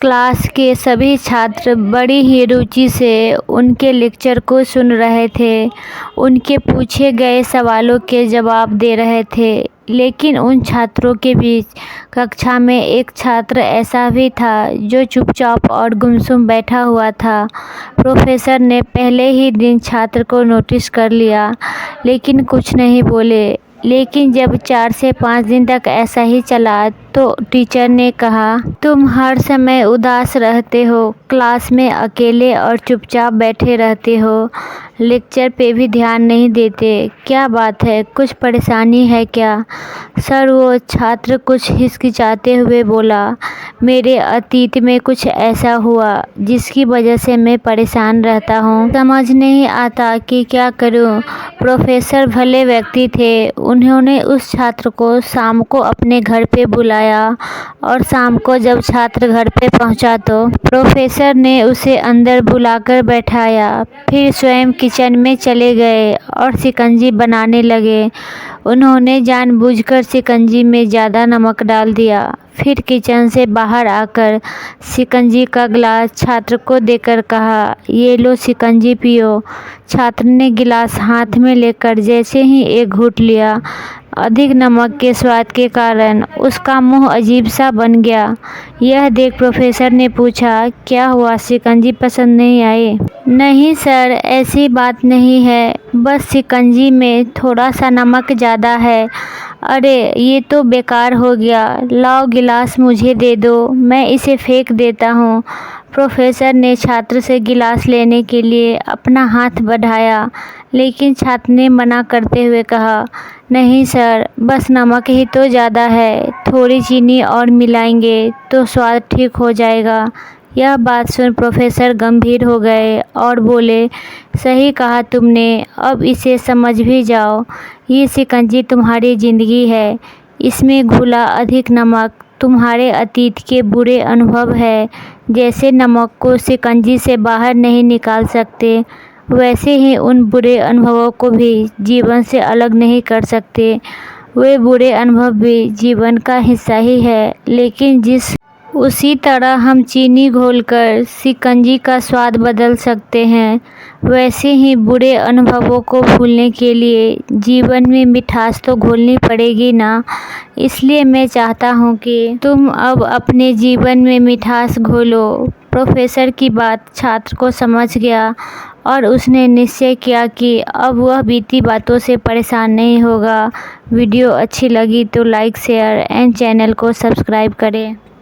Class के सभी छात्र बड़ी ही रुचि से उनके लेक्चर को सुन रहे थे। उनके पूछे गए सवालों के जवाब दे रहे थे। लेकिन उन छात्रों के बीच कक्षा में एक छात्र ऐसा भी था जो चुपचाप और गुमसुम बैठा हुआ था। प्रोफेसर ने पहले ही दिन छात्र को नोटिस कर लिया, लेकिन कुछ नहीं बोले। लेकिन जब 4 से 5 दिन तक ऐसा ही चला तो टीचर ने कहा, तुम हर समय उदास रहते हो, क्लास में अकेले और चुपचाप बैठे रहते हो, लेक्चर पे भी ध्यान नहीं देते। क्या बात है, कुछ परेशानी है क्या? सर, वो छात्र कुछ हिचकिचाते हुए बोला, मेरे अतीत में कुछ ऐसा हुआ जिसकी वजह से मैं परेशान रहता हूँ। समझ नहीं आता कि क्या करूँ। प्रोफेसर भले व्यक्ति थे। उन्होंने उस छात्र को शाम को अपने घर पे बुलाया और शाम को जब छात्र घर पे पहुंचा तो प्रोफेसर ने उसे अंदर बुलाकर बैठाया। फिर स्वयं किचन में चले गए और शिकंजी बनाने लगे। उन्होंने जानबूझकर शिकंजी में ज़्यादा नमक डाल दिया। फिर किचन से बाहर आकर शिकंजी का गिलास छात्र को देकर कहा, ये लो शिकंजी पियो। छात्र ने गिलास हाथ में लेकर जैसे ही एक घूंट लिया, अधिक नमक के स्वाद के कारण उसका मुंह अजीब सा बन गया। यह देख प्रोफेसर ने पूछा, क्या हुआ, शिकंजी पसंद नहीं आई? नहीं सर, ऐसी बात नहीं है, बस शिकंजी में थोड़ा सा नमक ज़्यादा है। अरे, ये तो बेकार हो गया, लाओ गिलास मुझे दे दो, मैं इसे फेंक देता हूँ। प्रोफेसर ने छात्र से गिलास लेने के लिए अपना हाथ बढ़ाया, लेकिन छात्र ने मना करते हुए कहा, नहीं सर, बस नमक ही तो ज़्यादा है, थोड़ी चीनी और मिलाएंगे तो स्वाद ठीक हो जाएगा। यह बात सुन प्रोफेसर गंभीर हो गए और बोले, सही कहा तुमने, अब इसे समझ भी जाओ। ये शिकंजी तुम्हारी ज़िंदगी है, इसमें घुला अधिक नमक तुम्हारे अतीत के बुरे अनुभव है। जैसे नमक को शिकंजी से बाहर नहीं निकाल सकते, वैसे ही उन बुरे अनुभवों को भी जीवन से अलग नहीं कर सकते। वे बुरे अनुभव भी जीवन का हिस्सा ही है, लेकिन उसी तरह हम चीनी घोलकर शिकंजी का स्वाद बदल सकते हैं, वैसे ही बुरे अनुभवों को भूलने के लिए जीवन में मिठास तो घोलनी पड़ेगी ना। इसलिए मैं चाहता हूँ कि तुम अब अपने जीवन में मिठास घोलो। प्रोफेसर की बात छात्र को समझ गया और उसने निश्चय किया कि अब वह बीती बातों से परेशान नहीं होगा। वीडियो अच्छी लगी तो लाइक, शेयर एंड चैनल को सब्सक्राइब करें।